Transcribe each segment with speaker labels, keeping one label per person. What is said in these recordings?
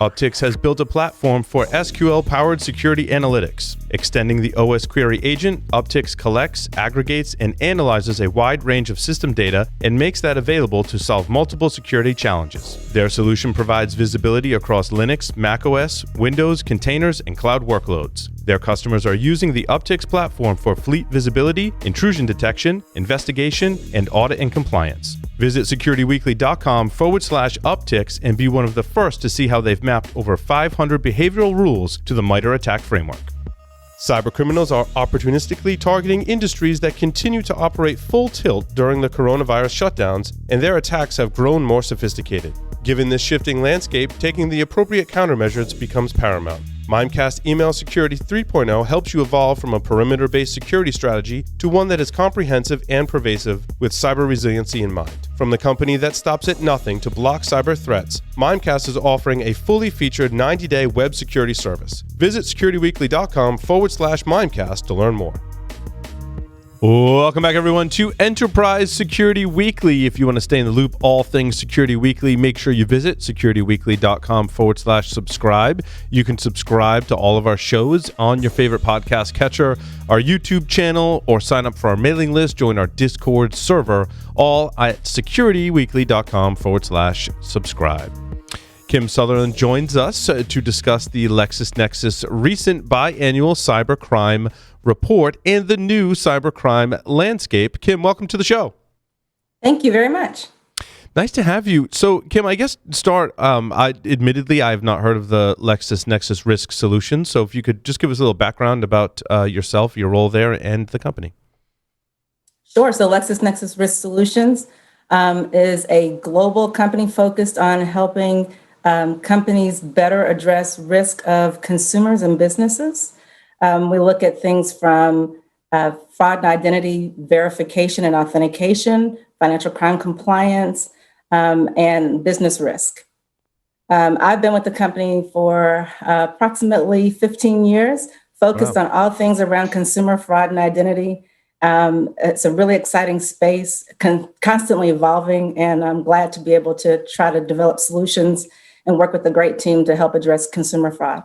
Speaker 1: Optics has built a platform for SQL-powered security analytics. Extending the OS query agent, Optics collects, aggregates, and analyzes a wide range of system data and makes that available to solve multiple security challenges. Their solution provides visibility across Linux, macOS, Windows, containers, and cloud workloads. Their customers are using the Optics platform for fleet visibility, intrusion detection, investigation, and audit and compliance. Visit securityweekly.com/Optics and be one of the first to see how they've mapped over 500 behavioral rules to the MITRE ATT&CK framework. Cybercriminals are opportunistically targeting industries that continue to operate full tilt during the coronavirus shutdowns, and their attacks have grown more sophisticated. Given this shifting landscape, taking the appropriate countermeasures becomes paramount. Mimecast Email Security 3.0 helps you evolve from a perimeter-based security strategy to one that is comprehensive and pervasive with cyber resiliency in mind. From the company that stops at nothing to block cyber threats, Mimecast is offering a fully featured 90-day web security service. Visit securityweekly.com/Mimecast to learn more. Welcome back, everyone, to Enterprise Security Weekly. If you want to stay in the loop, all things Security Weekly, make sure you visit securityweekly.com/subscribe. You can subscribe to all of our shows on your favorite podcast catcher, our YouTube channel, or sign up for our mailing list, join our Discord server, all at securityweekly.com/subscribe. Kim Sutherland joins us to discuss the LexisNexis recent biannual Cybercrime Report and the new cybercrime landscape. Kim, welcome to the show.
Speaker 2: Thank you very much.
Speaker 1: Nice to have you. So, Kim, I guess start. Admittedly, I have not heard of the LexisNexis Risk Solutions. So, if you could just give us a little background about yourself, your role there, and the company.
Speaker 2: Sure. So, LexisNexis Risk Solutions is a global company focused on helping companies better address risk of consumers and businesses. We look at things from fraud and identity verification and authentication, financial crime compliance, and business risk. I've been with the company for approximately 15 years, focused on all things around consumer fraud and identity. It's a really exciting space, constantly evolving, and I'm glad to be able to try to develop solutions and work with a great team to help address consumer fraud.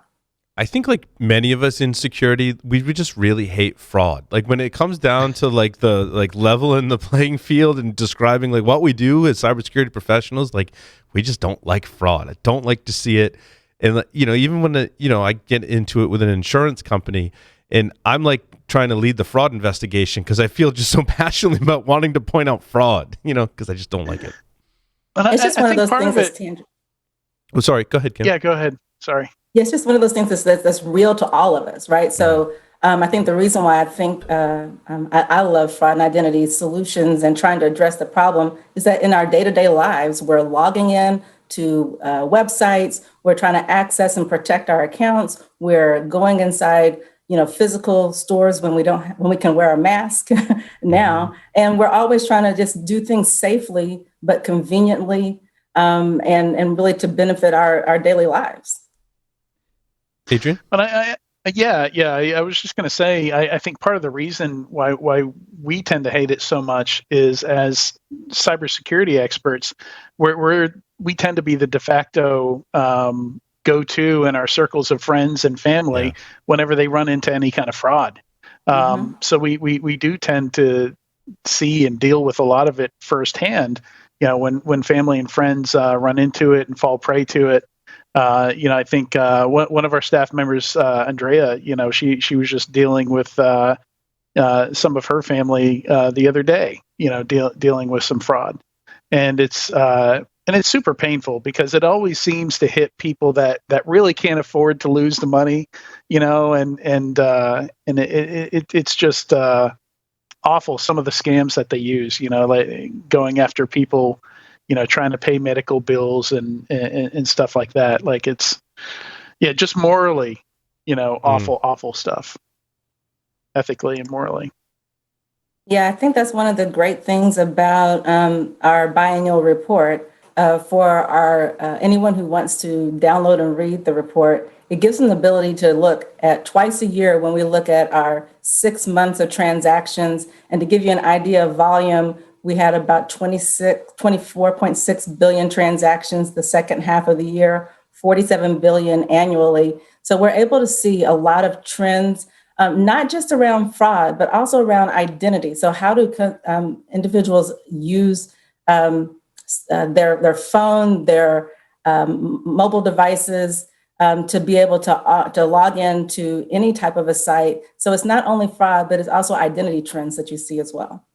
Speaker 1: I think like many of us in security, we just really hate fraud. Like when it comes down to like the level in the playing field and describing like what we do as cybersecurity professionals, like we just don't like fraud. I don't like to see it. And even when I get into it with an insurance company and I'm like trying to lead the fraud investigation because I feel just so passionately about wanting to point out fraud, because I just don't like it.
Speaker 2: But it's just one of those things that's tangible.
Speaker 1: Oh, sorry. Go ahead, Kim.
Speaker 3: Yeah, go ahead. Sorry.
Speaker 2: Yeah, it's just one of those things that's real to all of us, right? So I think the reason why I think I love fraud and identity solutions and trying to address the problem is that in our day-to-day lives, we're logging in to websites, we're trying to access and protect our accounts, we're going inside physical stores when we can wear a mask now, and we're always trying to just do things safely but conveniently. And really to benefit our daily lives.
Speaker 1: Adrian?
Speaker 3: But I was just going to say, I think part of the reason why we tend to hate it so much is as cybersecurity experts, we tend to be the de facto go-to in our circles of friends and family whenever they run into any kind of fraud. So we do tend to see and deal with a lot of it firsthand. When family and friends run into it and fall prey to it, I think one of our staff members, Andrea, she was just dealing with some of her family the other day, dealing with some fraud, and it's super painful because it always seems to hit people that really can't afford to lose the money, and it's just awful, some of the scams that they use, like going after people, trying to pay medical bills and stuff like that. Like it's, just morally, awful stuff, ethically and morally.
Speaker 2: Yeah, I think that's one of the great things about our biannual report. For our anyone who wants to download and read the report, it gives them the ability to look at twice a year when we look at our 6 months of transactions. And to give you an idea of volume, we had about 24.6 billion transactions the second half of the year, $47 billion annually. So we're able to see a lot of trends, not just around fraud, but also around identity. So how do individuals use their phone, their mobile devices to be able to log into any type of a site? So it's not only fraud, but it's also identity trends that you see as well.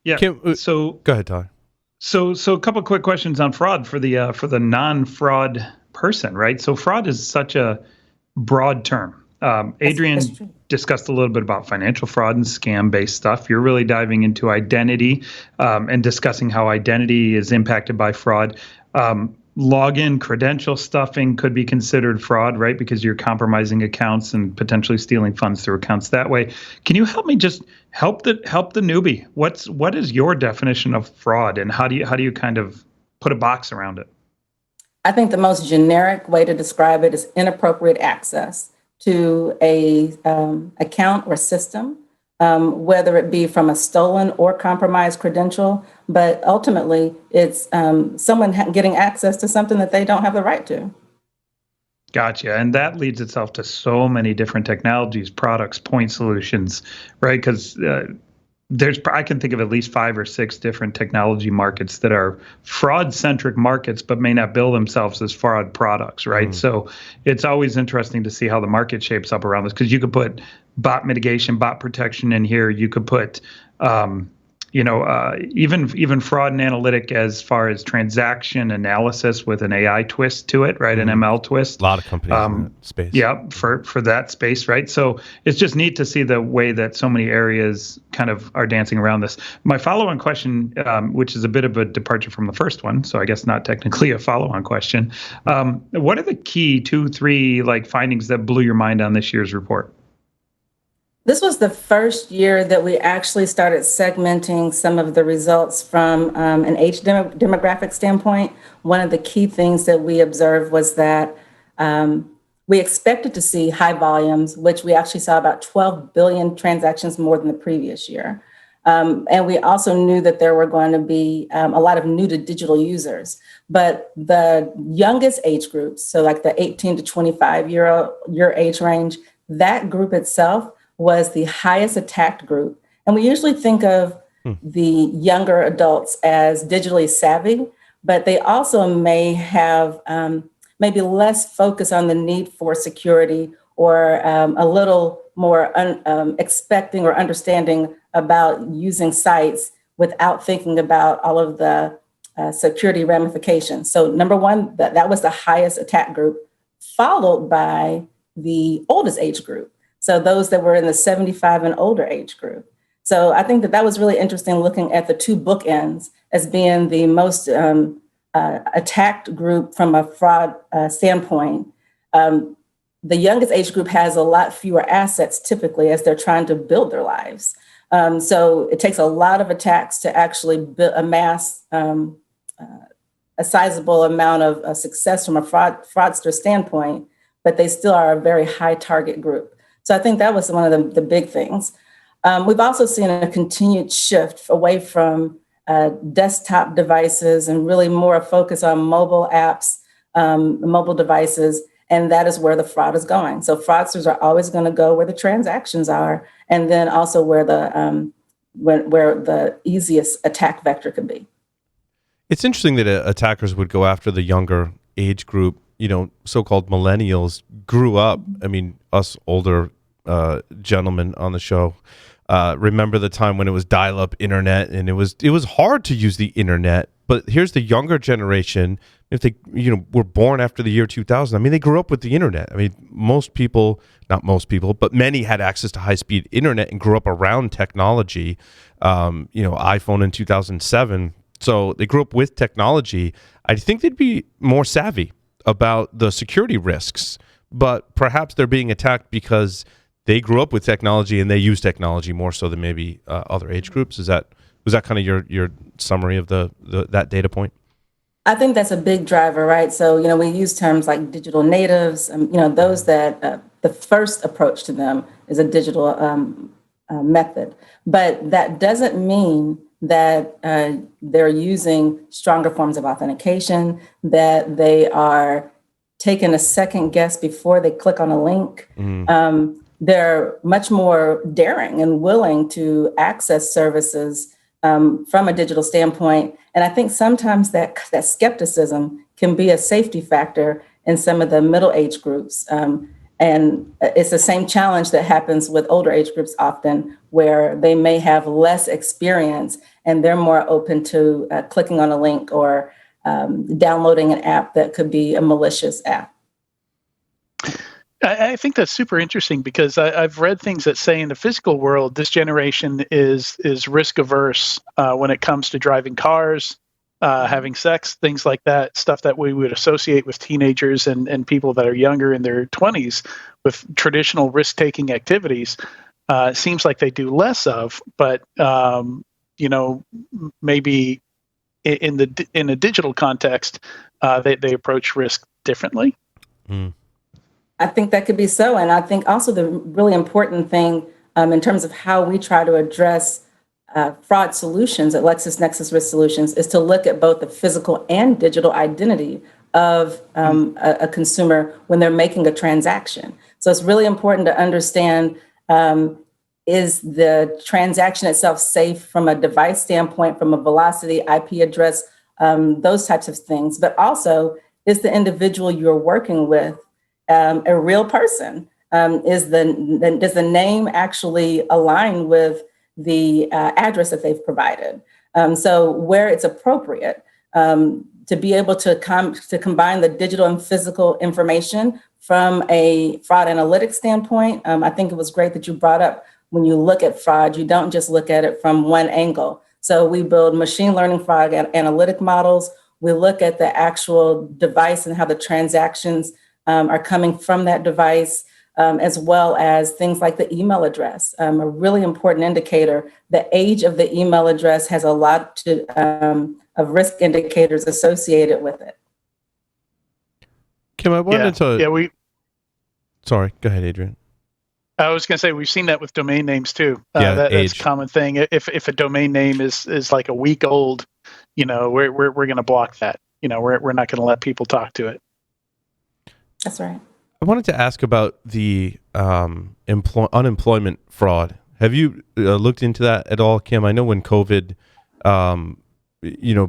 Speaker 4: Yeah. So
Speaker 1: go ahead, Tyler.
Speaker 4: So a couple of quick questions on fraud for the non-fraud person, right? So fraud is such a broad term. Adrian discussed a little bit about financial fraud and scam-based stuff. You're really diving into identity and discussing how identity is impacted by fraud. Login credential stuffing could be considered fraud, right? Because you're compromising accounts and potentially stealing funds through accounts that way. Can you help me just help the newbie? What is your definition of fraud, and how do you kind of put a box around it?
Speaker 2: I think the most generic way to describe it is inappropriate access to a account or system, whether it be from a stolen or compromised credential, but ultimately it's someone getting access to something that they don't have the right to.
Speaker 4: Gotcha. And that leads itself to so many different technologies, products, point solutions, right? Because I can think of at least 5 or 6 different technology markets that are fraud-centric markets, but may not bill themselves as fraud products, right? So it's always interesting to see how the market shapes up around this, because you could put bot mitigation, bot protection in here. You could put, even fraud and analytic as far as transaction analysis with an AI twist to it, right? An ML twist.
Speaker 1: A lot of companies in that space.
Speaker 4: Yeah, for that space, right? So it's just neat to see the way that so many areas kind of are dancing around this. My follow-on question, which is a bit of a departure from the first one, so I guess not technically a follow-on question. What are the key 2, 3 findings that blew your mind on this year's report?
Speaker 2: This was the first year that we actually started segmenting some of the results from an age demographic standpoint. One of the key things that we observed was that we expected to see high volumes, which we actually saw about 12 billion transactions more than the previous year. And we also knew that there were going to be a lot of new to digital users. But the youngest age groups, so like the 18 to 25 year age range, that group itself was the highest attacked group. And we usually think of the younger adults as digitally savvy, but they also may have maybe less focus on the need for security, or a little more expecting or understanding about using sites without thinking about all of the security ramifications. So number one, that was the highest attack group, followed by the oldest age group. So those that were in the 75 and older age group. So I think that was really interesting, looking at the 2 bookends as being the most attacked group from a fraud standpoint. The youngest age group has a lot fewer assets typically as they're trying to build their lives. So it takes a lot of attacks to actually amass a sizable amount of success from a fraudster standpoint, but they still are a very high target group. So I think that was one of the big things. We've also seen a continued shift away from desktop devices and really more a focus on mobile apps, mobile devices, and that is where the fraud is going. So fraudsters are always going to go where the transactions are, and then also where the easiest attack vector could be.
Speaker 1: It's interesting that attackers would go after the younger age group. So-called millennials grew up. I mean, us older gentlemen on the show remember the time when it was dial-up internet, and it was hard to use the internet. But here's the younger generation. If they were born after the year 2000, I mean, they grew up with the internet. I mean, not most people, but many had access to high-speed internet and grew up around technology. iPhone in 2007. So they grew up with technology. I think they'd be more savvy about the security risks, but perhaps they're being attacked because they grew up with technology and they use technology more so than maybe other age groups. Was that kind of your summary of that data point?
Speaker 2: I think that's a big driver, right? So, we use terms like digital natives, those that the first approach to them is a digital method, but that doesn't mean that they're using stronger forms of authentication, that they are taken a second guess before they click on a link. They're much more daring and willing to access services from a digital standpoint. And I think sometimes that skepticism can be a safety factor in some of the middle age groups. And it's the same challenge that happens with older age groups often, where they may have less experience and they're more open to clicking on a link or downloading an app that could be a malicious app.
Speaker 3: I think that's super interesting because I've read things that say in the physical world, this generation is risk averse when it comes to driving cars, having sex, things like that, stuff that we would associate with teenagers and people that are younger in their 20s with traditional risk-taking activities. Seems like they do less of, but maybe in a digital context, they approach risk differently.
Speaker 2: I think that could be so. And I think also the really important thing in terms of how we try to address fraud solutions at LexisNexis Risk Solutions is to look at both the physical and digital identity of a consumer when they're making a transaction. So it's really important to understand, is the transaction itself safe from a device standpoint, from a velocity, IP address, those types of things, but also is the individual you're working with a real person? Does the name actually align with the address that they've provided? So where it's appropriate to be able to combine the digital and physical information from a fraud analytics standpoint, I think it was great that you brought up when you look at fraud, you don't just look at it from one angle. So we build machine learning fraud analytic models. We look at the actual device and how the transactions are coming from that device, as well as things like the email address. A really important indicator. The age of the email address has a lot of risk indicators associated with it.
Speaker 1: Kim, I wanted to... Sorry, go ahead, Adrian.
Speaker 3: I was going to say, we've seen that with domain names too.
Speaker 1: That's
Speaker 3: a common thing. If a domain name is like a week old, we're going to block that. We're not going to let people talk to it.
Speaker 2: That's right.
Speaker 1: I wanted to ask about the unemployment fraud. Have you looked into that at all, Kim? I know when COVID,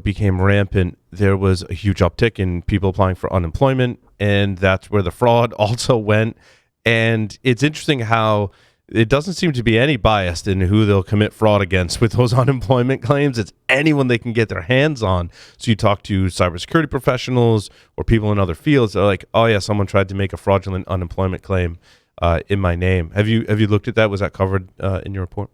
Speaker 1: became rampant, there was a huge uptick in people applying for unemployment, and that's where the fraud also went. And it's interesting how it doesn't seem to be any bias in who they'll commit fraud against with those unemployment claims. It's anyone they can get their hands on. So you talk to cybersecurity professionals or people in other fields. They're like, oh yeah, someone tried to make a fraudulent unemployment claim in my name. Have you looked at that? Was that covered in your report?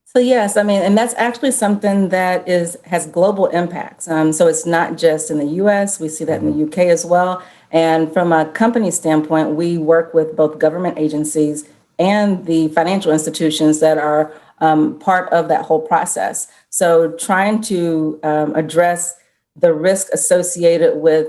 Speaker 2: So yes, and that's actually something that has global impacts. So it's not just in the U.S. We see that in the U.K. as well. And from a company standpoint, we work with both government agencies and the financial institutions that are part of that whole process. So trying to address the risk associated with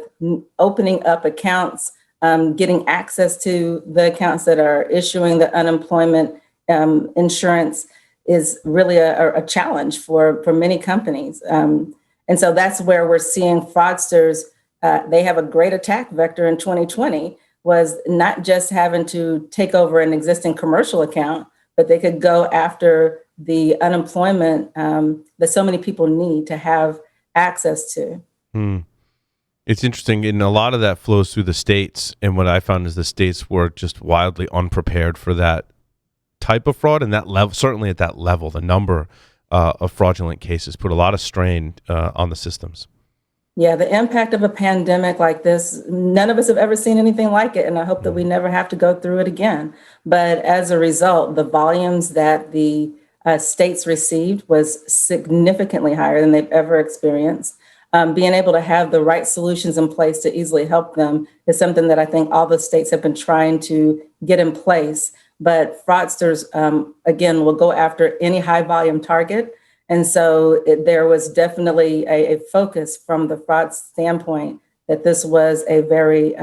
Speaker 2: opening up accounts, getting access to the accounts that are issuing the unemployment insurance is really a challenge for many companies. And so that's where we're seeing fraudsters. They have a great attack vector in 2020 was not just having to take over an existing commercial account, but they could go after the unemployment that so many people need to have access to.
Speaker 1: It's interesting, and a lot of that flows through the states. And what I found is the states were just wildly unprepared for that type of fraud, and that level, certainly at that level, the number of fraudulent cases put a lot of strain on the systems.
Speaker 2: Yeah, the impact of a pandemic like this, none of us have ever seen anything like it, and I hope that we never have to go through it again. But as a result, the volumes that the states received was significantly higher than they've ever experienced. Being able to have the right solutions in place to easily help them is something that I think all the states have been trying to get in place. But fraudsters, again, will go after any high volume target. And so there was definitely a focus from the fraud standpoint that this was a very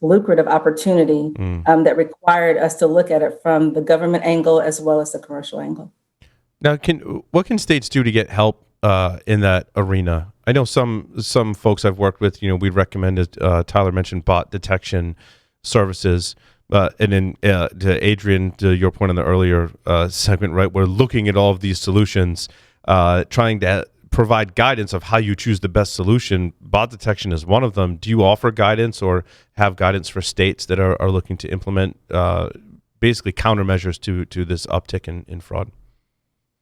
Speaker 2: lucrative opportunity that required us to look at it from the government angle as well as the commercial angle.
Speaker 1: Now, what can states do to get help in that arena? I know some folks I've worked with, we recommended, Tyler mentioned bot detection services. And then to Adrian, to your point on the earlier segment, right, we're looking at all of these solutions, trying to provide guidance of how you choose the best solution. Bot detection is one of them. Do you offer guidance or have guidance for states that are looking to implement basically countermeasures to this uptick in fraud?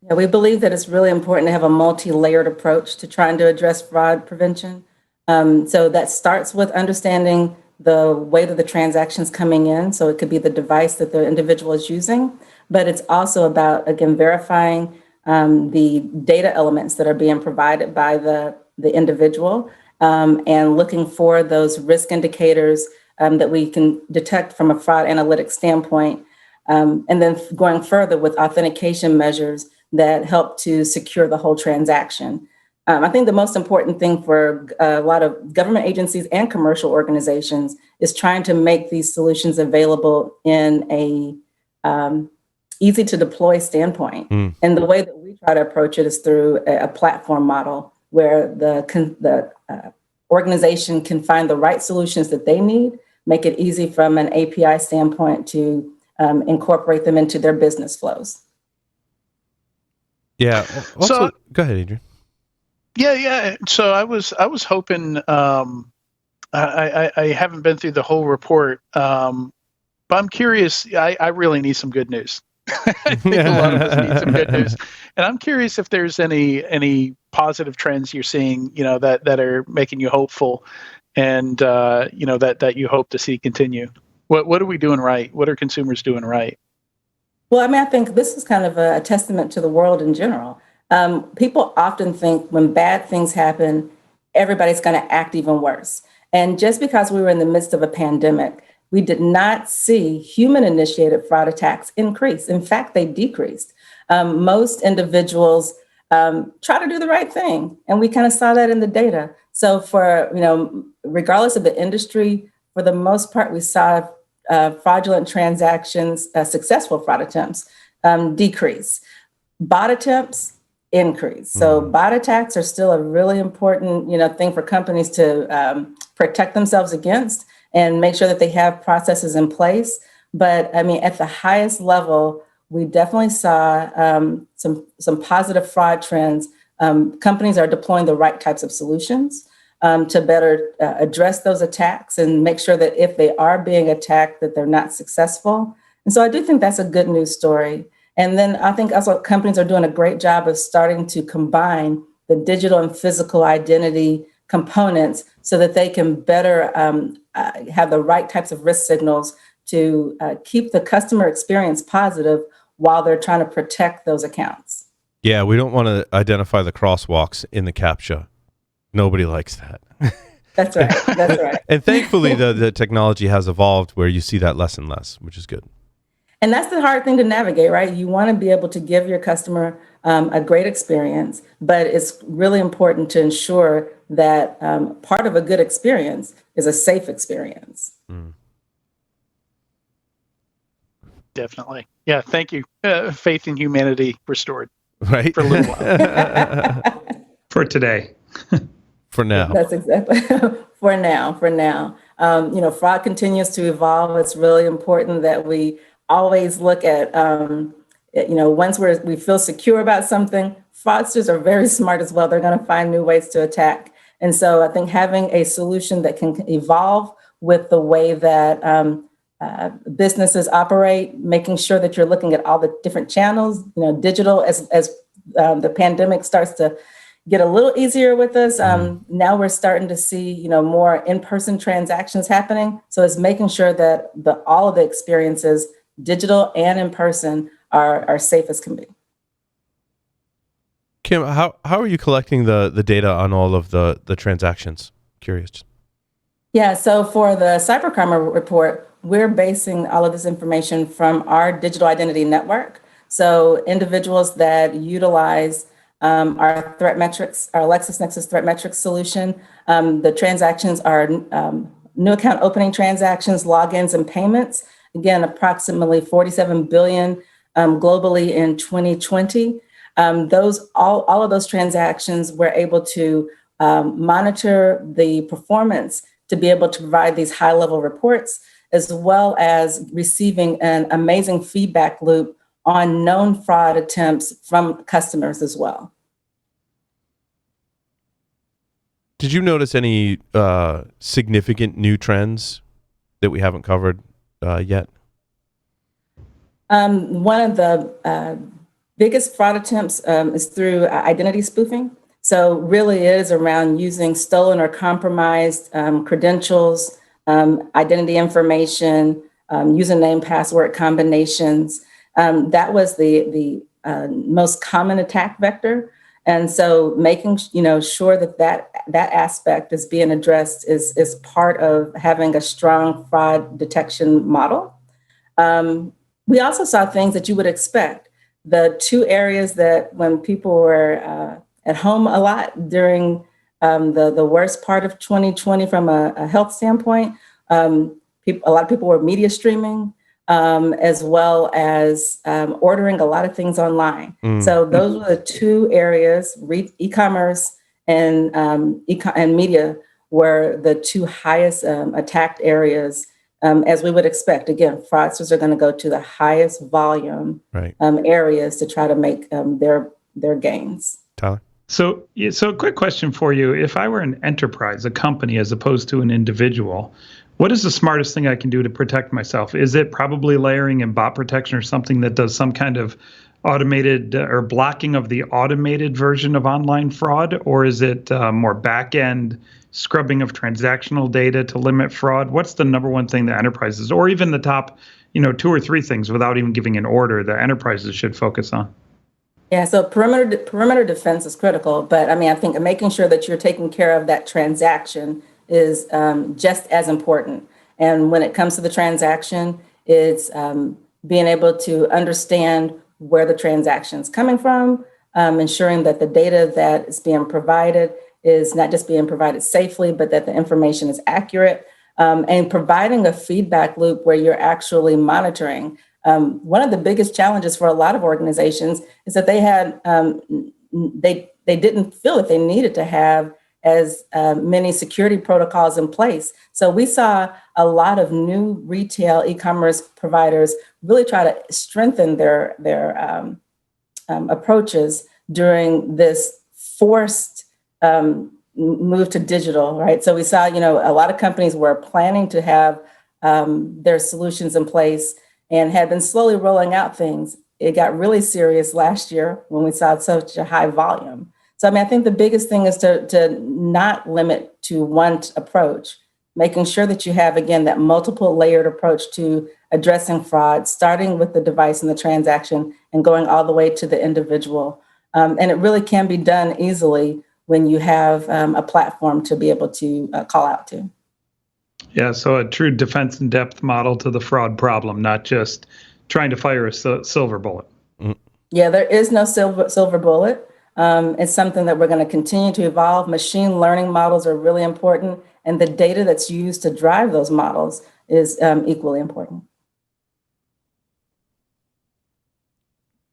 Speaker 2: Yeah, we believe that it's really important to have a multi-layered approach to trying to address fraud prevention. So that starts with understanding the way that the transaction's coming in. So it could be the device that the individual is using, but it's also about, again, verifying the data elements that are being provided by the individual, and looking for those risk indicators that we can detect from a fraud analytics standpoint, and then going further with authentication measures that help to secure the whole transaction. I think the most important thing for a lot of government agencies and commercial organizations is trying to make these solutions available in a easy to deploy standpoint. And the way that we try to approach it is through a platform model where the organization can find the right solutions that they need, make it easy from an API standpoint to incorporate them into their business flows.
Speaker 1: Yeah. Also, go ahead, Adrian.
Speaker 3: Yeah. So I was hoping. I haven't been through the whole report, but I'm curious. I really need some good news. I think a lot of us need some good news, and I'm curious if there's any positive trends you're seeing, that are making you hopeful, and that you hope to see continue. What are we doing right? What are consumers doing right?
Speaker 2: Well, I think this is kind of a testament to the world in general. People often think when bad things happen, everybody's going to act even worse. And just because we were in the midst of a pandemic, we did not see human-initiated fraud attacks increase. In fact, they decreased. Most individuals try to do the right thing, and we kind of saw that in the data. So for, regardless of the industry, for the most part, we saw fraudulent transactions, successful fraud attempts decrease. Bot attempts increase. So bot attacks are still a really important, thing for companies to protect themselves against and make sure that they have processes in place. But at the highest level, we definitely saw some positive fraud trends. Companies are deploying the right types of solutions to better address those attacks and make sure that if they are being attacked, that they're not successful. And so I do think that's a good news story. And then I think also companies are doing a great job of starting to combine the digital and physical identity components so that they can better have the right types of risk signals to keep the customer experience positive while they're trying to protect those accounts.
Speaker 1: Yeah, we don't want to identify the crosswalks in the CAPTCHA. Nobody likes that.
Speaker 2: That's right.
Speaker 1: And thankfully, the technology has evolved where you see that less and less, which is good.
Speaker 2: And that's the hard thing to navigate, right? You want to be able to give your customer a great experience, but it's really important to ensure that part of a good experience is a safe experience.
Speaker 3: Definitely. Yeah, thank you. Faith in humanity restored.
Speaker 1: Right.
Speaker 3: For a little while.
Speaker 4: For today.
Speaker 1: For now.
Speaker 2: That's exactly. For now. Fraud continues to evolve. It's really important that we always look at, once we feel secure about something, fraudsters are very smart as well. They're going to find new ways to attack. And so I think having a solution that can evolve with the way that businesses operate, making sure that you're looking at all the different channels, digital as the pandemic starts to get a little easier with us. Now we're starting to see, more in-person transactions happening. So it's making sure that all of the experiences, digital and in person, are safe as can be.
Speaker 1: Kim, how are you collecting the data on all of the transactions? Curious.
Speaker 2: Yeah, so for the Cybercrime Report, we're basing all of this information from our digital identity network. So individuals that utilize our threat metrics, our LexisNexis threat metrics solution, the transactions are new account opening transactions, logins, and payments. Again, approximately 47 billion globally in 2020. All of those transactions we're able to monitor the performance to be able to provide these high-level reports, as well as receiving an amazing feedback loop on known fraud attempts from customers as well.
Speaker 1: Did you notice any significant new trends that we haven't covered yet?
Speaker 2: One of the biggest fraud attempts is through identity spoofing. So really it is around using stolen or compromised credentials, identity information, username, password combinations. That was the most common attack vector. And so making sure that aspect is being addressed is part of having a strong fraud detection model. We also saw things that you would expect. The two areas that when people were at home a lot during the worst part of 2020 from a health standpoint, a lot of people were media streaming, as well as ordering a lot of things online. So those were the two areas, e-commerce and media were the two highest attacked areas. As we would expect. Again, fraudsters are going to go to the highest volume areas to try to make their gains.
Speaker 1: Tyler?
Speaker 4: So a quick question for you. If I were an enterprise, a company, as opposed to an individual, what is the smartest thing I can do to protect myself? Is it probably layering in bot protection or something that does some kind of automated or blocking of the automated version of online fraud? Or is it more back-end scrubbing of transactional data to limit fraud? What's the number one thing that enterprises, or even the top, 2 or 3 things without even giving an order, that enterprises should focus on?
Speaker 2: Yeah, so perimeter defense is critical, but I think making sure that you're taking care of that transaction is just as important. And when it comes to the transaction, it's being able to understand where the transaction is coming from, ensuring that the data that is being provided is not just being provided safely, but that the information is accurate, and providing a feedback loop where you're actually monitoring. One of the biggest challenges for a lot of organizations is that they had they didn't feel that they needed to have as many security protocols in place. So we saw a lot of new retail e-commerce providers really try to strengthen their approaches during this forced move to digital, right? So we saw, a lot of companies were planning to have their solutions in place and had been slowly rolling out things. It got really serious last year when we saw such a high volume. So, I think the biggest thing is to not limit to one approach, making sure that you have, again, that multiple layered approach to addressing fraud, starting with the device and the transaction and going all the way to the individual. And it really can be done easily when you have a platform to be able to call out to.
Speaker 4: Yeah, so a true defense in depth model to the fraud problem, not just trying to fire a silver bullet.
Speaker 2: Yeah, there is no silver bullet. It's something that we're going to continue to evolve. Machine learning models are really important, and the data that's used to drive those models is equally important.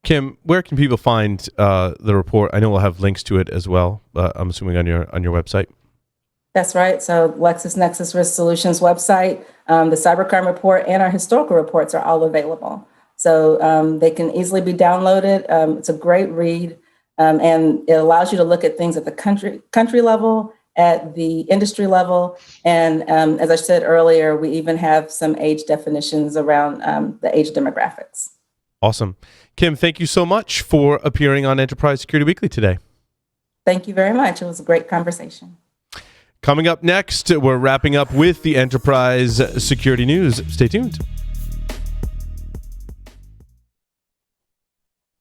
Speaker 1: Kim, where can people find the report? I know we'll have links to it as well. I'm assuming on your website.
Speaker 2: That's right. So LexisNexis Risk Solutions website, the Cybercrime Report, and our historical reports are all available. So they can easily be downloaded. It's a great read, and it allows you to look at things at the country level, at the industry level, and as I said earlier, we even have some age definitions around the age demographics.
Speaker 1: Awesome. Kim, thank you so much for appearing on Enterprise Security Weekly today.
Speaker 2: Thank you very much. It was a great conversation.
Speaker 1: Coming up next, we're wrapping up with the Enterprise Security News. Stay tuned.